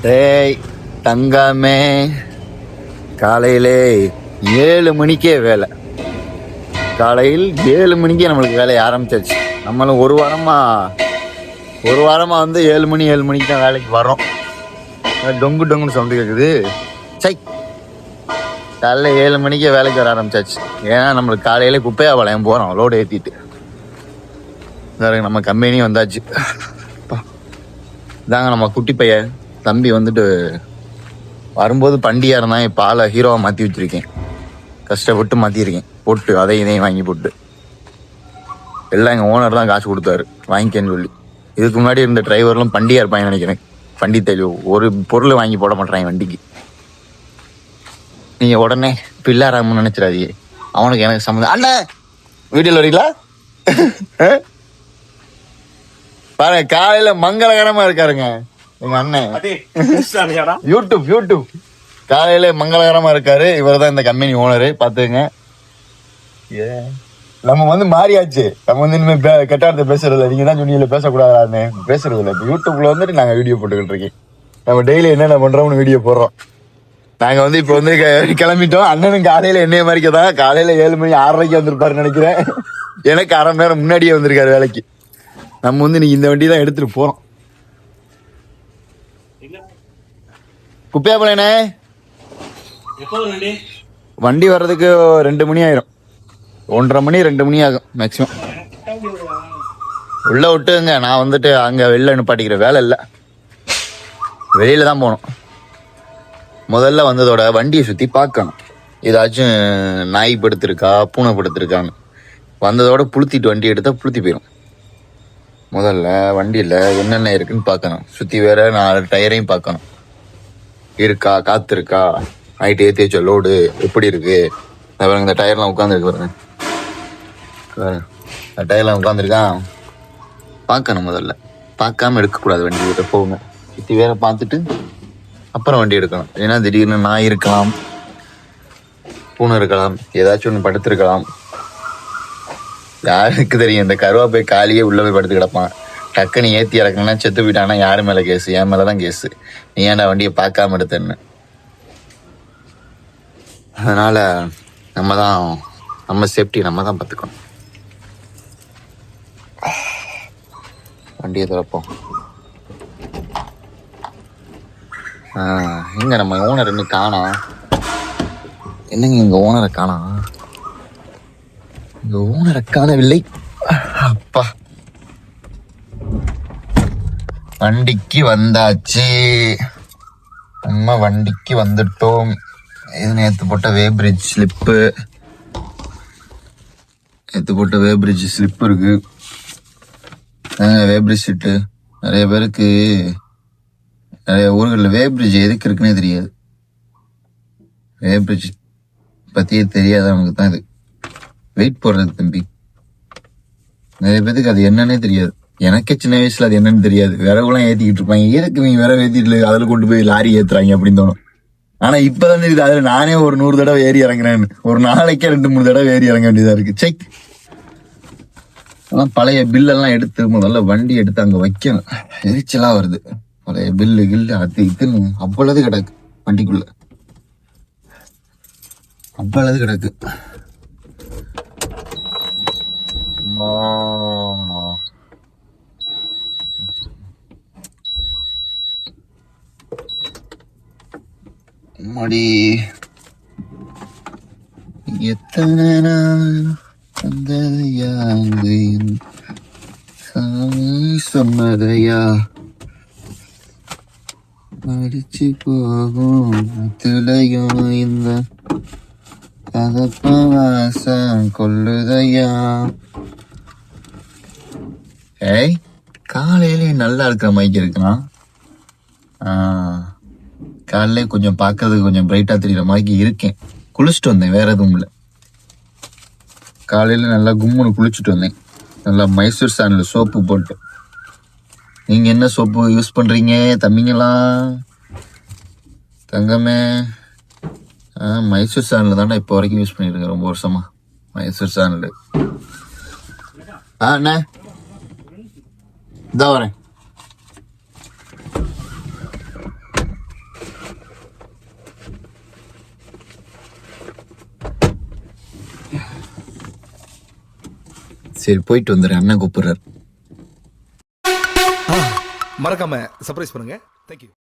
டேய் தங்கமே, காலையிலே 7 மணிக்கே வேலை. காலையில் 7 மணிக்கே நம்மளுக்கு வேலையை ஆரம்பிச்சாச்சு. நம்மளும் ஒரு வாரமாக வந்து 7 மணிக்கு தான் வேலைக்கு வரோம். டொங்குன்னு சவுண்டு கேட்குது. சை, காலையில் 7 மணிக்கே வேலைக்கு வர ஆரம்பிச்சாச்சு. ஏன்னா நம்மளுக்கு காலையிலே குப்பையாபாளையம் போகிறோம் லோடு ஏற்றிட்டு. நம்ம கம்பெனி வந்தாச்சு. இதாங்க நம்ம குட்டி பையன் தம்பி வந்துட்டு வரும்போது பண்டியாக இருந்தான். இப்போ ஆளை ஹீரோவாக மாற்றி வச்சுருக்கேன். கஷ்டப்பட்டு மாற்றிருக்கேன் போட்டு, இதையும் வாங்கி போட்டு. எல்லாம் எங்கள் ஓனர் தான் காசு கொடுத்தாரு வாங்கிக்கன்னு சொல்லி. இதுக்கு முன்னாடி இருந்த டிரைவர்லாம் பண்டியாக இருப்பாங்க நினைக்கிறேன். வண்டி தெளிவு ஒரு பொருள் வாங்கி போட மாட்டேறாங்க வண்டிக்கு. நீங்கள் உடனே பிள்ளாராமன்னு நினச்சிடாதீங்க. அவனுக்கு எனக்கு சம்மந்தம் அல்ல. வீடியோவில் வரீங்களா? பாருங்க, காலையில மங்களகரமா இருக்காருங்க எங்க அண்ணன். யூடியூப் காலையில மங்களகரமா இருக்காரு. இவர் தான் இந்த கம்பெனி ஓனரு. பாத்துங்க, நம்ம வந்து மாறியாச்சு. நம்ம வந்து இனிமே கெட்டார்த்த பேசுறது இல்லை. நீங்க தான் சொன்னீங்க பேசக்கூடாதுன்னு. பேசுறது இல்லை. இப்போ யூடியூப்ல வந்துட்டு நாங்க வீடியோ போட்டுக்கிட்டு இருக்கேன். நம்ம டெய்லி என்னென்ன பண்றோம்னு வீடியோ போடுறோம். நாங்க வந்து இப்போ வந்து கிளம்பிட்டோம். அண்ணனும் காலையில என்னைய மாதிரிக்கதான் காலையில 7 மணி 6:30 வந்திருப்பாருன்னு நினைக்கிறேன். எனக்கு 1/2 மணி நேரம் முன்னாடியே வந்திருக்காரு வேலைக்கு. நம்ம வந்து நீங்க இந்த வண்டி தான் எடுத்துட்டு போறோம். குப்பையாபாளையனே, வண்டி வர்றதுக்கு 2 மணி ஆயிரும். 1:30 மணி 2 மணி ஆகும் மேக்சிமம். உள்ள விட்டுங்க. நான் வந்துட்டு அங்க வெளில நிப்பாட்டிக்கிற வேலை இல்லை, வெளியில தான் போகணும். முதல்ல வந்ததோட வண்டியை சுத்தி பார்க்கணும். ஏதாச்சும் நாய் படுத்திருக்கா பூனை படுத்திருக்கான்னு. வந்ததோட புளுத்திட்டு வண்டி எடுத்தா புளுத்தி போயிடும். முதல்ல வண்டியில் என்னென்ன இருக்குன்னு பார்க்கணும். சுற்றி வேற 4 டயரையும் பார்க்கணும். இருக்கா, காற்று இருக்கா, நைட்டு ஏற்றி வச்ச லோடு எப்படி இருக்கு. இந்த டயர்லாம் உட்காந்துருக்கு பாருங்க. டயர்லாம் உட்காந்துருக்கான் பார்க்கணும். முதல்ல பார்க்காம எடுக்கக்கூடாது வண்டி. கிட்ட போங்க, சுற்றி வேற பார்த்துட்டு அப்புறம் வண்டி எடுக்கணும். ஏன்னா திடீர்னு நாய் இருக்கலாம், பூனை இருக்கலாம், ஏதாச்சும் ஒன்று படுத்திருக்கலாம். யாருக்கு தெரியும்? இந்த கருவாப்பை காலியே உள்ள போய் படுத்து கிடப்பான். டக்குன்னு ஏற்றி இறக்கணும்னா செத்து போயிட்டானா யாரு மேலே கேஸு? என் மேலே தான் கேஸு. நீ ஏன்டா வண்டியை பார்க்காம எடுத்தேன்னு. அதனால நம்ம சேஃப்டி நம்ம தான் பார்த்துக்கணும். வண்டியை திறப்போம். எங்க நம்ம ஓனர் இன்னும் காணோம். என்னங்க எங்க ஓனரை காணோம்? எங்க ஓனரை காணவில்லை. அப்பா, வண்டிக்கு வந்தாச்சு. நம்ம வண்டிக்கு வந்துட்டோம். இது நேற்று போட்ட வேப்ரிட்ஜ் ஸ்லிப்பு. இருக்கு. வேப்ரிட்ஜ் ஷீட்டு. நிறைய பேருக்கு நிறைய ஊர்களில் வேப்ரிட்ஜ் எதுக்கு இருக்குன்னே தெரியாது. வேப்ரிட்ஜ் பற்றியே தெரியாதவனுக்கு தான் இது வெயிட் போடுறது தம்பி. நிறைய பேருக்கு அது என்னன்னே தெரியாது. எனக்கே சின்ன வயசுல அது என்னன்னு தெரியாது. விறகுலாம் ஏற்றிக்கிட்டு இருப்பாங்க. எதுக்கு நீங்க விறகு ஏற்றிட்டு அதில் கொண்டு போய் லாரி ஏற்றுறாங்க அப்படின்னு தோணும். ஆனா இப்பதான் தெரியுது அதில் நானே ஒரு 100 தடவை ஏறி இறங்குறேன்னு. ஒரு நாளைக்கே 2-3 தடவை ஏறி இறங்க வேண்டியதா இருக்கு. செக் அதெல்லாம் பழைய பில்லெல்லாம் எடுத்து முதல்ல வண்டி எடுத்து அங்க வைக்கணும். எரிச்சலா வருது. பழைய கில்லு அது இதுன்னு அவ்வளவு கிடக்கு வண்டிக்குள்ள. அவ்வளவு கிடக்கு. மடி எத்தனை நாள் வந்ததையா சொன்னதையா அடிச்சு போகும் துளையும் இந்த கதப்பவாசம் கொள்ளுதையா. ஏய், காலையிலே நல்லா இருக்கிற மைக் இருக்கலாம். காலையிலே கொஞ்சம் பார்க்கறதுக்கு கொஞ்சம் பிரைட்டா தெரியுற மாதிரி இருக்கேன். குளிச்சுட்டு வந்தேன், வேற எதுவும் இல்லை. காலையில நல்லா கும்முன்னு குளிச்சுட்டு வந்தேன். நல்லா மைசூர் சாண்டில் சோப்பு போட்டு. நீங்க என்ன சோப்பு யூஸ் பண்றீங்க தம்பிங்களா? தங்கமே, மைசூர் சாண்டில் தாண்டா இப்போ வரைக்கும் யூஸ் பண்ணிட்டு இருக்கேன். ரொம்ப வருஷமா மைசூர் சாண்டில். அண்ணா இதா வரேன். சரி போயிட்டு வந்துடுறேன், அண்ணன் கூப்பிடுறாரு. மறக்காம சர்ப்ரைஸ் பண்ணுங்க. தேங்க்யூ.